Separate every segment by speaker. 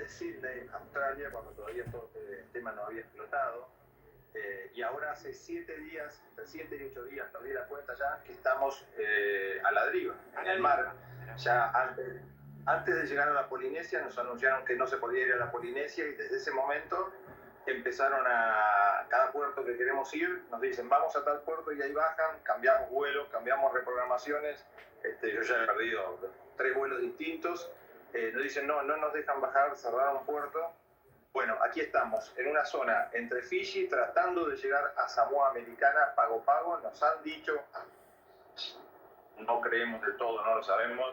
Speaker 1: de Sydney, Australia, cuando todavía todo este tema no había explotado. Y ahora hace 7 días, entre 7 y 8 días, perdí la cuenta ya, que estamos a la deriva, en el mar. Ya antes de llegar a la Polinesia nos anunciaron que no se podía ir a la Polinesia, y desde ese momento empezaron a cada puerto que queremos ir, nos dicen vamos a tal puerto, y ahí bajan, cambiamos vuelos, cambiamos reprogramaciones. Yo ya he perdido 3 vuelos distintos. Nos dicen no nos dejan bajar, cerraron puerto. Bueno, aquí estamos, en una zona entre Fiji, tratando de llegar a Samoa Americana, Pago Pago. Nos han dicho, no creemos del todo, no lo sabemos,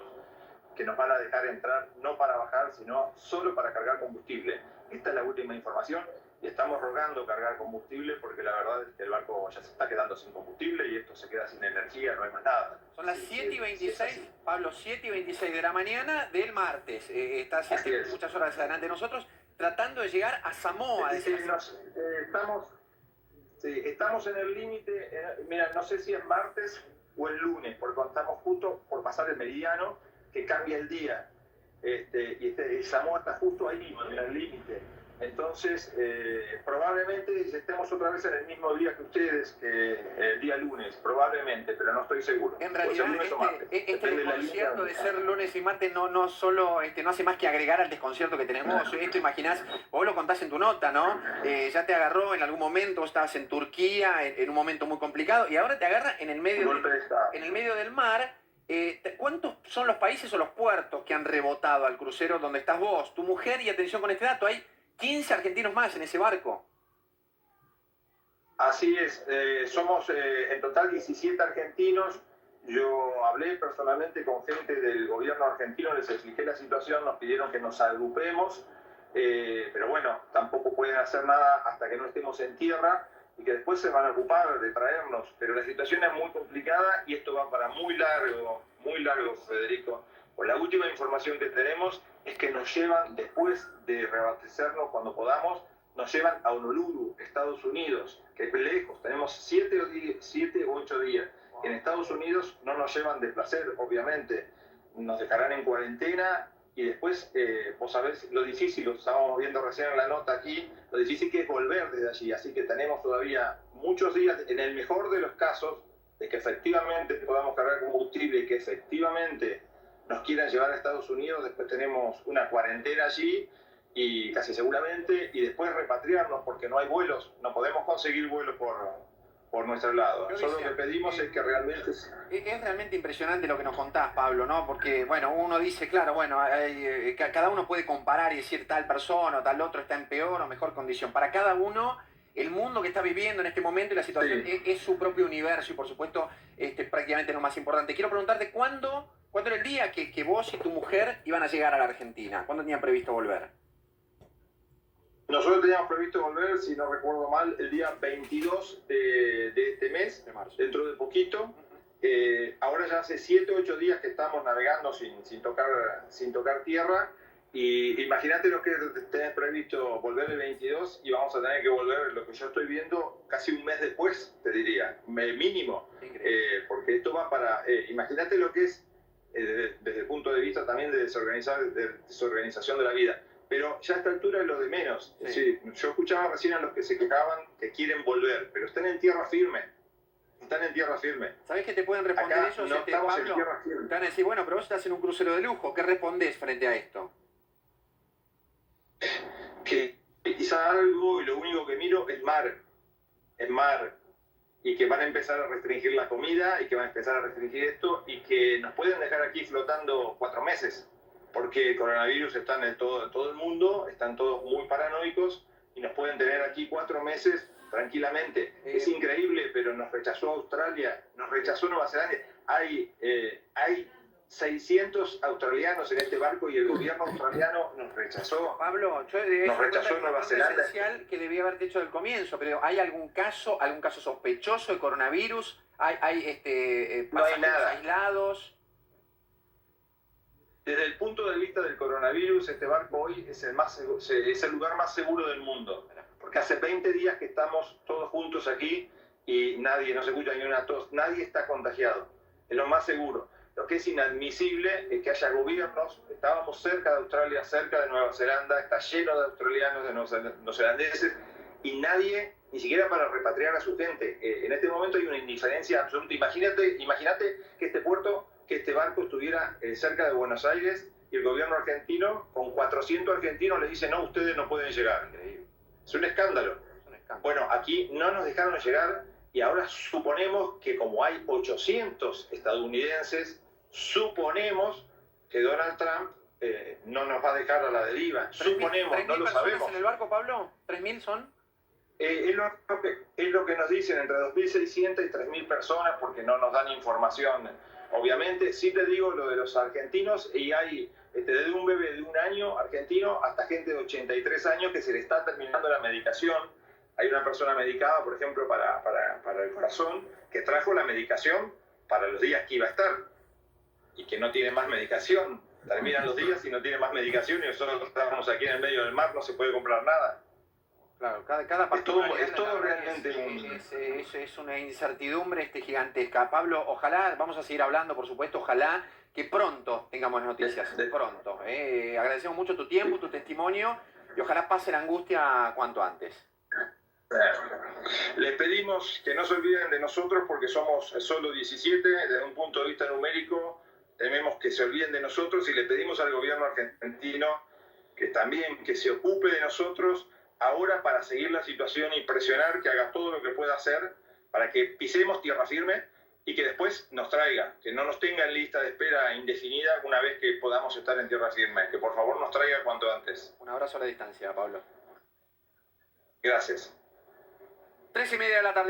Speaker 1: que nos van a dejar entrar no para bajar, sino solo para cargar combustible. Esta es la última información, y estamos rogando cargar combustible, porque la verdad es que el barco ya se está quedando sin combustible y esto se queda sin energía, no hay más nada.
Speaker 2: Son las 7:26, Pablo, 7:26 de la mañana del martes. Estás muchas horas adelante de nosotros, tratando de llegar a Samoa.
Speaker 1: Estamos en el límite. Mira, no sé si es martes o el lunes, porque estamos justo por pasar el meridiano, que cambia el día. Y Samoa está justo ahí, en el límite. Entonces, probablemente estemos otra vez en el mismo día que ustedes, que el día lunes, probablemente, pero no estoy seguro.
Speaker 2: En realidad, este desconcierto de ser lunes y martes no solo no hace más que agregar al desconcierto que tenemos. Esto, imaginás, vos lo contás en tu nota, ¿no? Ya te agarró en algún momento, estabas en Turquía, en un momento muy complicado, y ahora te agarra en el medio del mar. ¿Cuántos son los países o los puertos que han rebotado al crucero donde estás vos, tu mujer? Y atención con este dato, hay 15 argentinos más en ese barco.
Speaker 1: Así es, somos en total 17 argentinos. Yo hablé personalmente con gente del gobierno argentino, les expliqué la situación, nos pidieron que nos agrupemos, pero bueno, tampoco pueden hacer nada hasta que no estemos en tierra, y que después se van a ocupar de traernos. Pero la situación es muy complicada y esto va para muy largo, Federico. Pues la última información que tenemos es que nos llevan, después de reabastecernos cuando podamos, nos llevan a Honolulu, Estados Unidos, que es lejos, tenemos 7 o 8 días. En Estados Unidos no nos llevan de placer, obviamente, nos dejarán en cuarentena, y después, vos sabés lo difícil, lo estábamos viendo recién en la nota aquí, lo difícil que es volver desde allí. Así que tenemos todavía muchos días, en el mejor de los casos, de que efectivamente podamos cargar combustible y que efectivamente nos quieran llevar a Estados Unidos. Después tenemos una cuarentena allí, y casi seguramente, y después repatriarnos, porque no hay vuelos, no podemos conseguir vuelos por nuestro lado. Solo lo que pedimos es que realmente...
Speaker 2: Es realmente impresionante lo que nos contás, Pablo, ¿no? Porque, bueno, uno dice, claro, bueno, cada uno puede comparar y decir tal persona o tal otro está en peor o mejor condición. Para cada uno, el mundo que está viviendo en este momento y la situación es su propio universo, y por supuesto, prácticamente lo más importante. Quiero preguntarte, ¿cuándo era el día que vos y tu mujer iban a llegar a la Argentina? ¿Cuándo tenían previsto volver?
Speaker 1: Nosotros teníamos previsto volver, si no recuerdo mal, el día 22 de este mes, de marzo, dentro de poquito. Ahora ya hace 7 o 8 días que estamos navegando sin tocar tierra. Y imagínate lo que tenés previsto volver el 22, y vamos a tener que volver, lo que yo estoy viendo, casi un mes después, te diría, mínimo. Porque esto va para... imagínate lo que es, desde el punto de vista también de desorganización de la vida. Pero ya a esta altura es lo de menos. Es decir, yo escuchaba recién a los que se quejaban que quieren volver, pero están en tierra firme.
Speaker 2: ¿Sabés qué te pueden responder
Speaker 1: acá
Speaker 2: ellos,
Speaker 1: no estamos
Speaker 2: Pablo?
Speaker 1: en tierra firme.
Speaker 2: Te van a decir, bueno, pero vos estás en un crucero de lujo. ¿Qué respondés frente a esto?
Speaker 1: Que quizá algo, y lo único que miro es mar. Y que van a empezar a restringir la comida, y que van a empezar a restringir esto, y que nos pueden dejar aquí flotando 4 meses. Porque el coronavirus está en todo el mundo, están todos muy paranoicos, y nos pueden tener aquí 4 meses tranquilamente. Es increíble, pero nos rechazó Australia, nos rechazó Nueva Zelanda. Hay 600 australianos en este barco, y el gobierno australiano nos rechazó.
Speaker 2: Pablo,
Speaker 1: nos rechazó Nueva Zelanda.
Speaker 2: Esencial que debía haberte hecho al comienzo, pero ¿hay algún caso sospechoso de coronavirus? ¿Hay
Speaker 1: no hay nada.
Speaker 2: Aislados?
Speaker 1: Desde el punto de vista del coronavirus, este barco hoy es el lugar más seguro del mundo. Porque hace 20 días que estamos todos juntos aquí, y no se escucha ni una tos, nadie está contagiado. Es lo más seguro. Lo que es inadmisible es que haya gobiernos, estábamos cerca de Australia, cerca de Nueva Zelanda, está lleno de australianos, de neozelandeses, y nadie, ni siquiera para repatriar a su gente. En este momento hay una indiferencia absoluta. Imagínate que este puerto, que este barco estuviera cerca de Buenos Aires y el gobierno argentino, con 400 argentinos, le dice, no, ustedes no pueden llegar. Es un escándalo. Bueno, aquí no nos dejaron llegar y ahora suponemos que como hay 800 estadounidenses, suponemos que Donald Trump no nos va a dejar a la deriva. Suponemos, no lo sabemos.
Speaker 2: ¿En el barco, Pablo? ¿3.000 son?
Speaker 1: Es lo que nos dicen, entre 2.600 y 3.000 personas, porque no nos dan información. Obviamente, sí te digo lo de los argentinos, y hay desde un bebé de 1 año argentino hasta gente de 83 años que se le está terminando la medicación. Hay una persona medicada, por ejemplo, para el corazón, que trajo la medicación para los días que iba a estar y que no tiene más medicación. Terminan los días y no tiene más medicación y nosotros estamos aquí en el medio del mar, no se puede comprar nada.
Speaker 2: Claro, cada
Speaker 1: es todo realmente
Speaker 2: es una incertidumbre gigantesca. Pablo, ojalá, vamos a seguir hablando, por supuesto, ojalá que pronto tengamos noticias, pronto. Agradecemos mucho tu tiempo, tu testimonio, y ojalá pase la angustia cuanto antes.
Speaker 1: Les pedimos que no se olviden de nosotros porque somos solo 17, desde un punto de vista numérico, tememos que se olviden de nosotros y le pedimos al gobierno argentino que también que se ocupe de nosotros ahora para seguir la situación y presionar que haga todo lo que pueda hacer para que pisemos tierra firme y que después nos traiga, que no nos tenga en lista de espera indefinida una vez que podamos estar en tierra firme, que por favor nos traiga cuanto antes.
Speaker 2: Un abrazo a la distancia, Pablo.
Speaker 1: Gracias.
Speaker 2: 3:30 de la tarde.